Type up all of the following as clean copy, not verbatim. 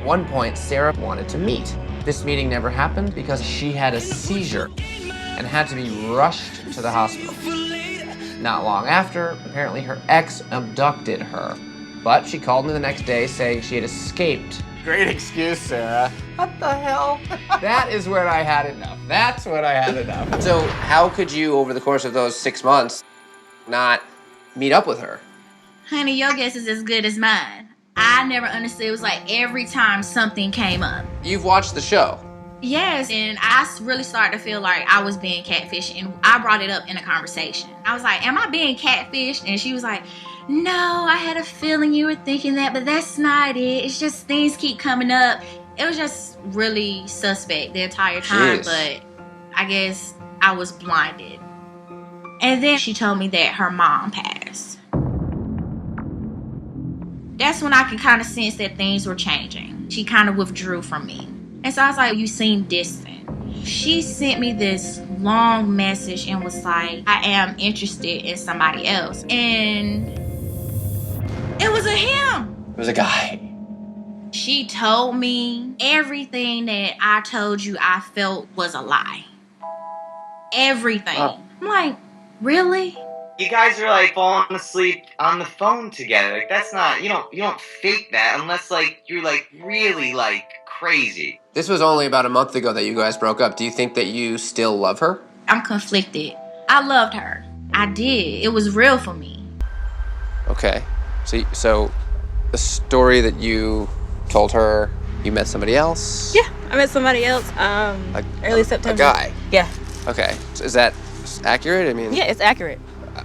one point, Sarah wanted to meet. This meeting never happened because she had a seizure and had to be rushed to the hospital. Not long after, apparently her ex abducted her, but she called me the next day saying she had escaped. Great excuse, Sarah. What the hell? That is where I had enough. That's when I had enough. So how could you, over the course of those 6 months, not meet up with her? Honey, your guess is as good as mine. I never understood. It was like every time something came up. You've watched the show. Yes, and I really started to feel like I was being catfished, and I brought it up in a conversation. I was like, am I being catfished? And she was like, no, I had a feeling you were thinking that, but that's not it. It's just things keep coming up. It was just really suspect the entire time, but I guess I was blinded. And then she told me that her mom passed. That's when I could kind of sense that things were changing. She kind of withdrew from me. And so I was like, you seem distant. She sent me this long message and was like, I am interested in somebody else. And it was a him. It was a guy. She told me everything that I told you I felt was a lie. Everything. Oh. I'm like, really? You guys are like falling asleep on the phone together. Like that's not, you don't fake that unless like you're like really like crazy. This was only about a month ago that you guys broke up. Do you think that you still love her? I'm conflicted. I loved her. I did. It was real for me. Okay. So the story that you told her, you met somebody else? Yeah, I met somebody else early September. A guy? Yeah. Okay. So is that accurate? I mean... Yeah, it's accurate.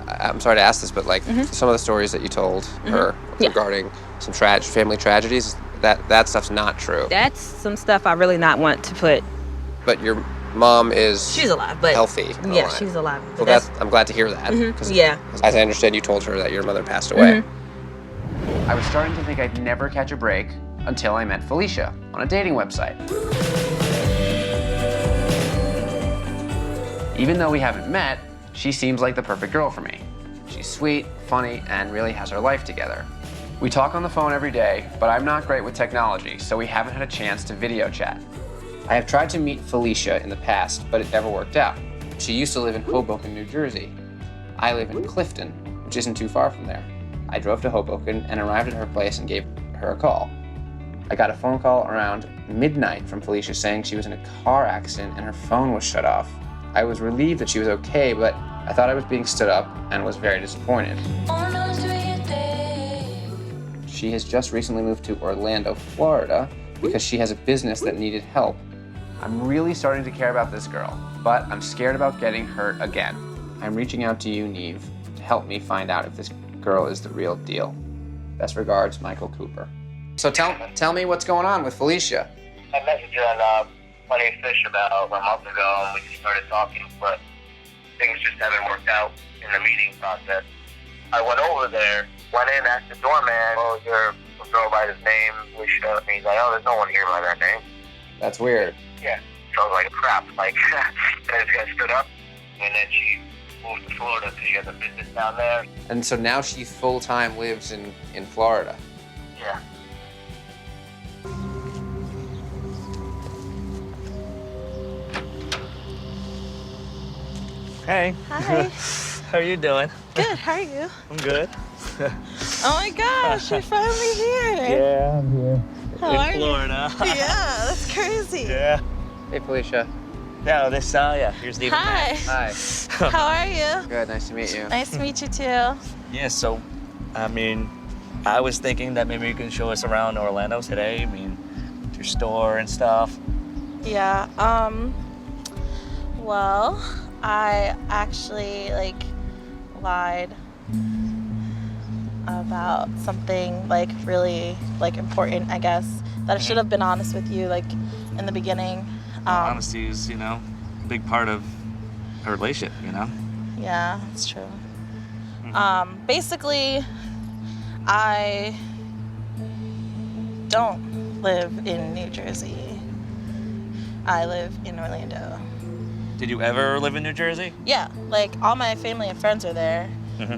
I'm sorry to ask this, but like some of the stories that you told her regarding some family tragedies, that stuff's not true. That's some stuff I really not want to put. But your mom is... She's alive, but... healthy. Yeah, she's alive. Well, I'm glad to hear that. Yeah. As I understand, you told her that your mother passed away. I was starting to think I'd never catch a break until I met Felicia on a dating website. Even though we haven't met, she seems like the perfect girl for me. She's sweet, funny, and really has her life together. We talk on the phone every day, but I'm not great with technology, so we haven't had a chance to video chat. I have tried to meet Felicia in the past, but it never worked out. She used to live in Hoboken, New Jersey. I live in Clifton, which isn't too far from there. I drove to Hoboken and arrived at her place and gave her a call. I got a phone call around midnight from Felicia saying she was in a car accident and her phone was shut off. I was relieved that she was okay, but I thought I was being stood up and was very disappointed. She has just recently moved to Orlando, Florida, because she has a business that needed help. I'm really starting to care about this girl, but I'm scared about getting hurt again. I'm reaching out to you, Neve, to help me find out if this girl is the real deal. Best regards, Michael Cooper. So tell me what's going on with Felicia. I messaged her on Plenty of Fish about a month ago, and we just started talking, but things just haven't worked out in the meeting process. I went over there, went in, asked the doorman, oh, you're a girl by this name, Felicia. And he's like, oh, there's no one here by that name. That's weird. Yeah. So I was like, crap. Like, I just got stood up, and then she moved to Florida because she has a business down there. And so now she full-time lives in Florida. Yeah. Hey. Hi. How are you doing? Good, how are you? I'm good. Oh my gosh, you're finally here. Yeah, I'm here. How are in Florida. you? Yeah, that's crazy. Yeah. Hey, Felicia. No, here's David. Hi. Hi. How are you? Good, nice to meet you. Nice to meet you too. Yeah, so, I mean, I was thinking that maybe you can show us around Orlando today. I mean, your store and stuff. Yeah, well, I actually, lied about something, really, important, I guess, that I should have been honest with you, in the beginning. Honesty is, a big part of a relationship, Yeah, that's true. Basically, I don't live in New Jersey. I live in Orlando. Did you ever live in New Jersey? Yeah, all my family and friends are there,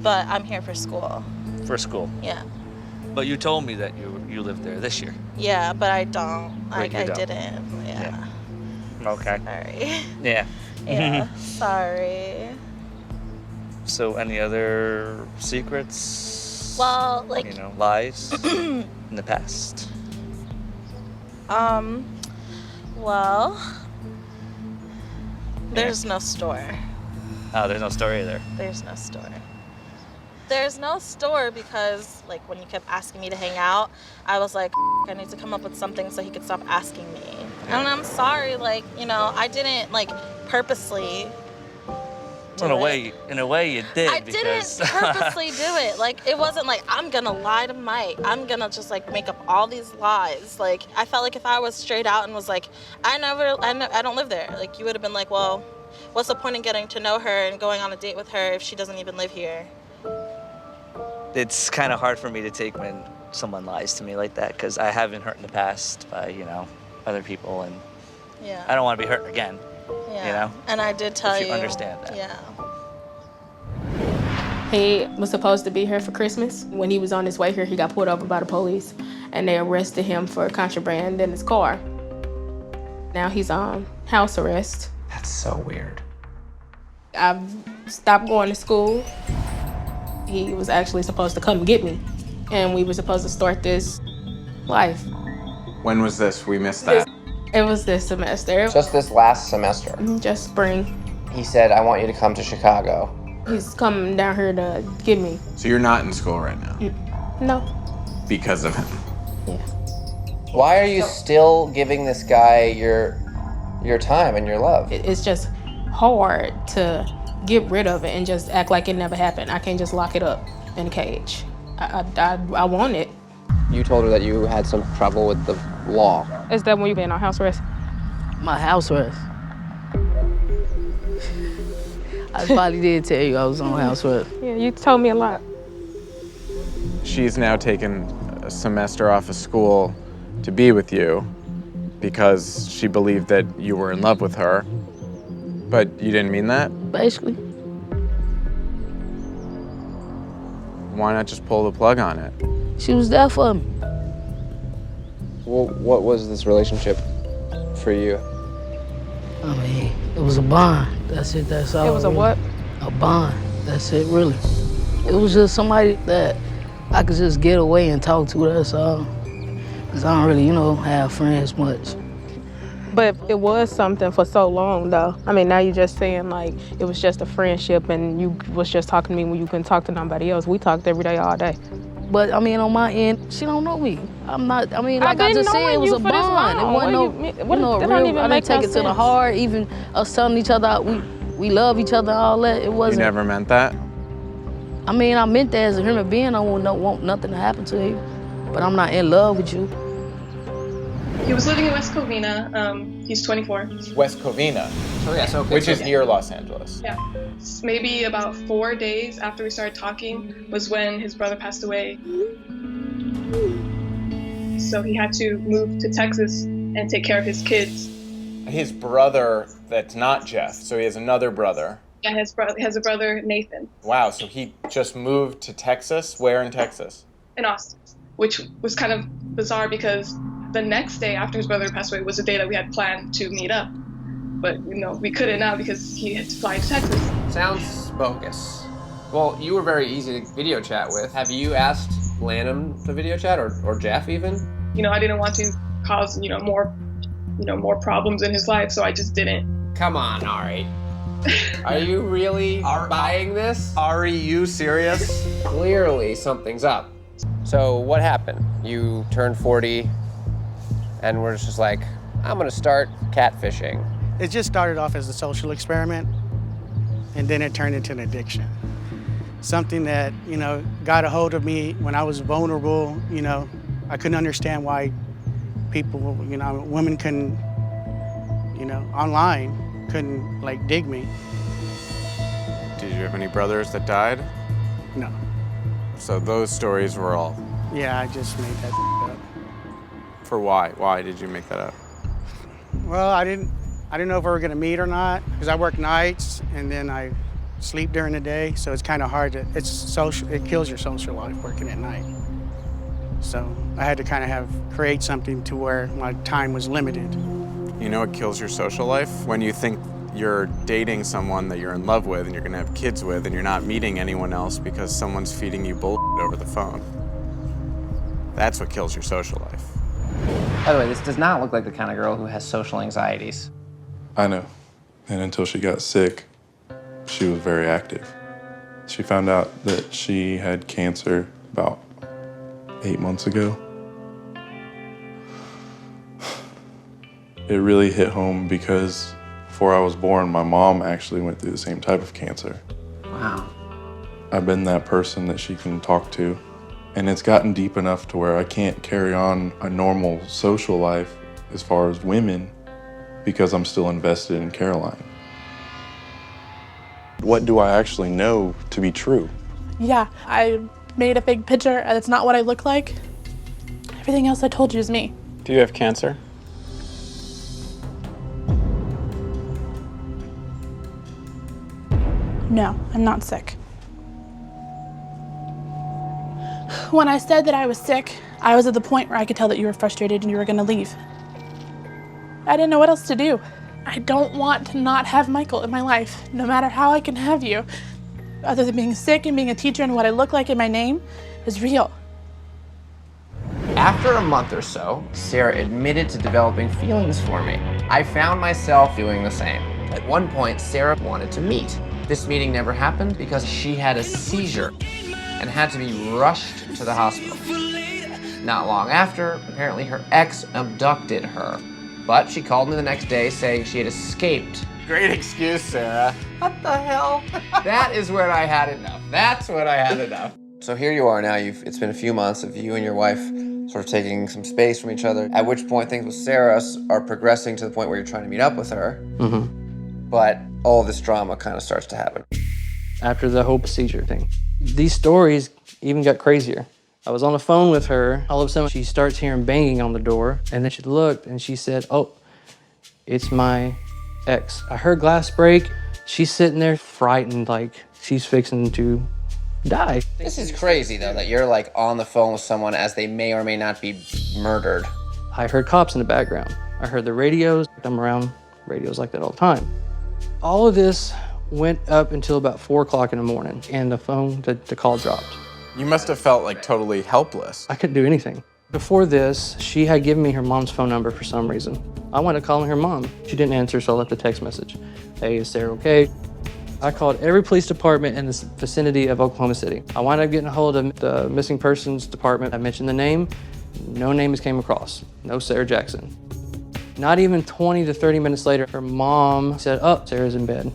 but I'm here for school. For school. Yeah. But you told me that you lived there this year. Yeah, but I don't. Like, you I don't. didn't. Yeah. Okay. Sorry. Yeah. Yeah. Sorry. So any other secrets? Well, like, You know, lies in the past? well, there's no store. Oh, there's no story there. There's no store. There's no store because, like, when you kept asking me to hang out, I was like, I need to come up with something so he could stop asking me. And I'm sorry, like, you know, I didn't, like, purposely do In a way you did. I because... didn't purposely do it. Like, it wasn't like, I'm gonna lie to Mike. I'm gonna just, like, make up all these lies. Like, I felt like if I was straight out and was like, I don't live there. Like, you would have been like, well, what's the point in getting to know her and going on a date with her if she doesn't even live here? It's kind of hard for me to take when someone lies to me like that because I have been hurt in the past by, you know, other people, and Yeah. I don't want to be hurt again. Yeah. You know? And I did tell If you understand that. Yeah. He was supposed to be here for Christmas. When he was on his way here, he got pulled over by the police, and they arrested him for contraband in his car. Now he's on house arrest. That's so weird. I've stopped going to school. He was actually supposed to come get me, and we were supposed to start this life. When was this? We missed that. It was this semester, Just this last semester. just spring. He said, I want you to come to Chicago. He's coming down here to get me. So you're not in school right now No. because of him. Yeah. Why are you still giving this guy your time and your love? It's just hard to get rid of it and just act like it never happened. I can't just lock it up in a cage. I want it. You told her that you had some trouble with the law. Is that when you've been on house arrest? My house arrest. I probably did tell you I was on house arrest. Yeah, you told me a lot. She's now taken a semester off of school to be with you because she believed that you were in love with her. But you didn't mean that? Basically. Why not just pull the plug on it? She was there for me. Well, what was this relationship for you? I mean, it was a bond. That's it, that's all. It was a really. what? A bond. That's it, really. It was just somebody that I could just get away and talk to, that's all. Because I don't really, you know, have friends much. But it was something for so long, though. I mean, now you're just saying, like, it was just a friendship and you was just talking to me when you couldn't talk to nobody else. We talked every day, all day. But, I mean, on my end, she don't know me. I'm not, I mean, like I just said, it was a bond. It wasn't no real, I didn't take it to the heart, even us telling each other we love each other and all that. It wasn't. You never meant that? I mean, I meant that as a human being. I want nothing to happen to you. But I'm not in love with you. He was living in West Covina. He's 24. West Covina, Oh, yeah, so which is near Los Angeles. Yeah. Maybe about 4 days after we started talking was when his brother passed away. So he had to move to Texas and take care of his kids. His brother, that's not Jeff, so he has another brother. Yeah, he has a brother, Nathan, Wow, so he just moved to Texas? Where in Texas? in Austin, which was kind of bizarre because the next day after his brother passed away was the day that we had planned to meet up. But, you know, we couldn't now because he had to fly to Texas. Sounds bogus. Well, you were very easy to video chat with. Have you asked Lanum to video chat or Jeff even? You know, I didn't want to cause, more problems in his life, so I just didn't. Come on, Ari. Are you really buying this? Ari, you serious? Clearly something's up. So what happened? You turned 40 and we're just like, I'm gonna start catfishing. It just started off as a social experiment, and then it turned into an addiction. Something that, got a hold of me when I was vulnerable. I couldn't understand why people, women couldn't, online, couldn't, dig me. Did you have any brothers that died? No. So those stories were all... Yeah, I just made that up. For why? Why did you make that up? Well, I didn't know if we were gonna meet or not, because I work nights and then I sleep during the day, so it's kind of hard to, it kills your social life working at night. So I had to kind of create something to where my time was limited. You know what kills your social life? When you think you're dating someone that you're in love with and you're gonna have kids with and you're not meeting anyone else because someone's feeding you bullshit over the phone. That's what kills your social life. By the way, this does not look like the kind of girl who has social anxieties. I know. And until she got sick, she was very active. She found out that she had cancer about 8 months ago. It really hit home because before I was born, my mom actually went through the same type of cancer. Wow. I've been that person that she can talk to, and it's gotten deep enough to where I can't carry on a normal social life as far as women because I'm still invested in Caroline. What do I actually know to be true? Yeah, I made a fake picture and it's not what I look like. Everything else I told you is me. Do you have cancer? No, I'm not sick. When I said that I was sick, I was at the point where I could tell that you were frustrated and you were gonna leave. I didn't know what else to do. I don't want to not have Michael in my life, no matter how I can have you. Other than being sick and being a teacher and what I look like in my name is real. After a month or so, Sarah admitted to developing feelings for me. I found myself doing the same. At one point, Sarah wanted to meet. This meeting never happened because she had a seizure and had to be rushed to the hospital. Not long after, apparently her ex abducted her. But she called me the next day saying she had escaped. Great excuse, Sarah. What the hell? That is when I had enough. That's when I had enough. So here you are now. It's been a few months of you and your wife sort of taking some space from each other, at which point things with Sarah are progressing to the point where you're trying to meet up with her. Mm-hmm. But all this drama kind of starts to happen. After the whole procedure thing, these stories even got crazier. I was on the phone with her. All of a sudden, she starts hearing banging on the door, and then she looked and she said, "Oh, it's my ex." I heard glass break. She's sitting there frightened, like she's fixing to die. This is crazy, though, that you're like on the phone with someone as they may or may not be murdered. I heard cops in the background. I heard the radios. I'm around radios like that all the time. All of this went up until about 4 o'clock in the morning, and the call dropped. You must have felt like totally helpless. I couldn't do anything. Before this, she had given me her mom's phone number for some reason. I went to calling her mom. She didn't answer, so I left a text message. "Hey, is Sarah okay?" I called every police department in the vicinity of Oklahoma City. I wound up getting a hold of the missing persons department. I mentioned the name. No names came across. No Sarah Jackson. Not even 20 to 30 minutes later, her mom said, "Oh, Sarah's in bed.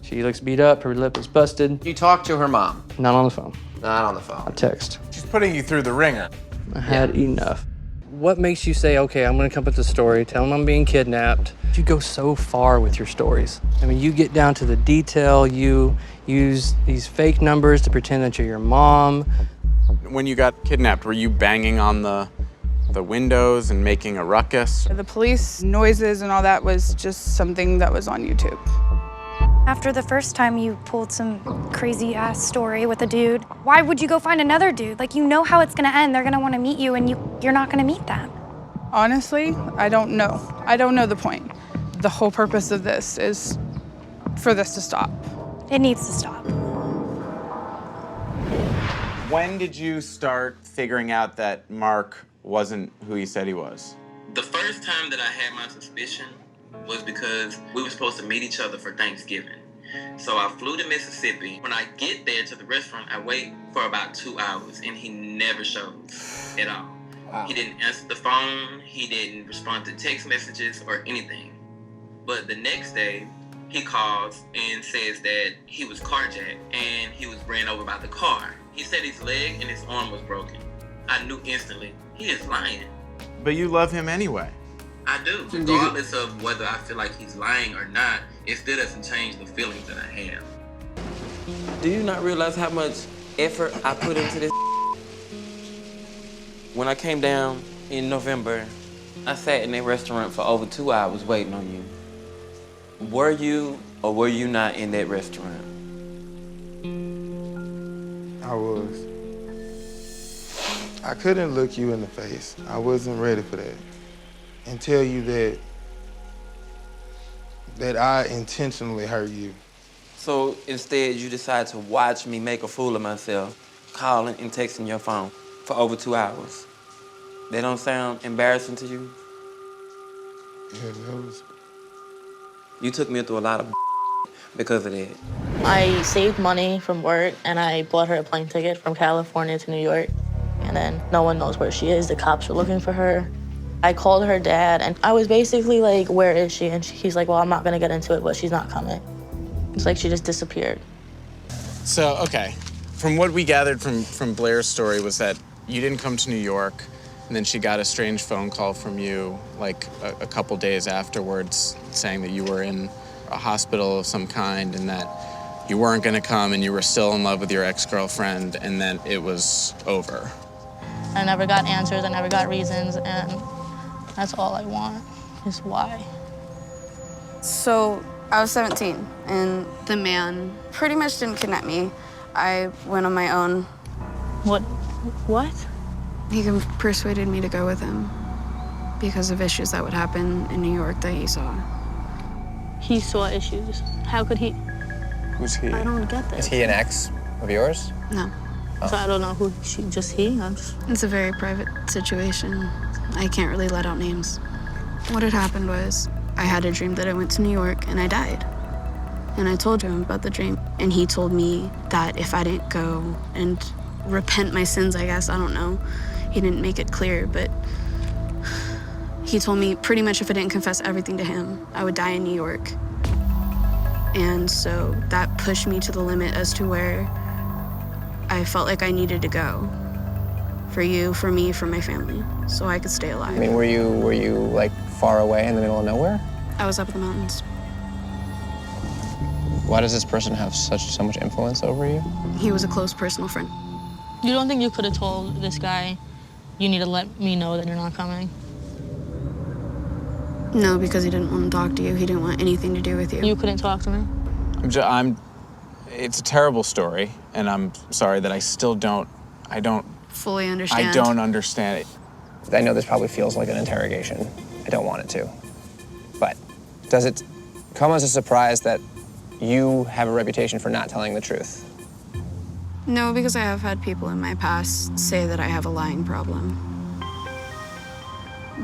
She looks beat up, her lip is busted." You talked to her mom? Not on the phone. Not on the phone. A text. She's putting you through the ringer. I had enough. What makes you say, okay, I'm gonna come up with a story, tell them I'm being kidnapped? You go so far with your stories. I mean, you get down to the detail, you use these fake numbers to pretend that you're your mom. When you got kidnapped, were you banging on the windows and making a ruckus? The police noises and all that was just something that was on YouTube. After the first time you pulled some crazy ass story with a dude, why would you go find another dude? Like, you know how it's gonna end. They're gonna wanna meet you and you're not gonna meet them. Honestly, I don't know. I don't know the point. The whole purpose of this is for this to stop. It needs to stop. When did you start figuring out that Marq wasn't who he said he was? The first time that I had my suspicion was because we were supposed to meet each other for Thanksgiving. So I flew to Mississippi. When I get there to the restaurant, I wait for about 2 hours and he never shows at all. Wow. He didn't answer the phone, he didn't respond to text messages or anything. But the next day, he calls and says that he was carjacked and he was ran over by the car. He said his leg and his arm was broken. I knew instantly, he is lying. But you love him anyway. I do. Regardless of whether I feel like he's lying or not, it still doesn't change the feelings that I have. Do you not realize how much effort I put into this? When I came down in November, I sat in a restaurant for over 2 hours waiting on you. Were you or were you not in that restaurant? I was. I couldn't look you in the face. I wasn't ready for that. And tell you that I intentionally hurt you. So instead, you decide to watch me make a fool of myself, calling and texting your phone for over 2 hours. That don't sound embarrassing to you? Yeah, that was... You took me through a lot of because of that. I saved money from work and I bought her a plane ticket from California to New York. And then no one knows where she is. The cops were looking for her. I called her dad and I was basically like, where is she? And he's like, well, I'm not gonna get into it, but she's not coming. It's like she just disappeared. So, okay, from what we gathered from Blaire's story was that you didn't come to New York, and then she got a strange phone call from you like a couple days afterwards saying that you were in a hospital of some kind and that you weren't gonna come and you were still in love with your ex-girlfriend and then it was over. I never got answers, I never got reasons, and that's all I want, is why. So I was 17, and the man pretty much didn't kidnap me. I went on my own. What? He persuaded me to go with him because of issues that would happen in New York that he saw. He saw issues. How could he? Who's he? I don't get this. Is he an ex of yours? No. So I don't know who just he? It's a very private situation. I can't really let out names. What had happened was I had a dream that I went to New York and I died. And I told him about the dream. And he told me that if I didn't go and repent my sins, I guess, I don't know. He didn't make it clear, but he told me pretty much if I didn't confess everything to him, I would die in New York. And so that pushed me to the limit as to where I felt like I needed to go. For you, for me, for my family, so I could stay alive. I mean, were you like far away in the middle of nowhere? I was up in the mountains. Why does this person have so much influence over you? He was a close personal friend. You don't think you could have told this guy, you need to let me know that you're not coming? No, because he didn't want to talk to you. He didn't want anything to do with you. You couldn't talk to me? It's a terrible story, and I'm sorry that I don't fully understand. I don't understand it. I know this probably feels like an interrogation. I don't want it to. But does it come as a surprise that you have a reputation for not telling the truth? No, because I have had people in my past say that I have a lying problem.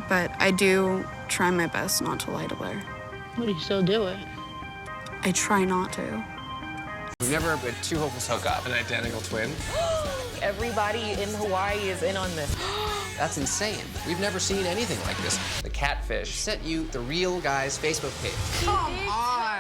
But I do try my best not to lie to Blaire. But you still do it. I try not to. We've never had two hopefuls hook up. An identical twin. Everybody in Hawaii is in on this. That's insane. We've never seen anything like this. The Catfish sent you the real guy's Facebook page. Come on.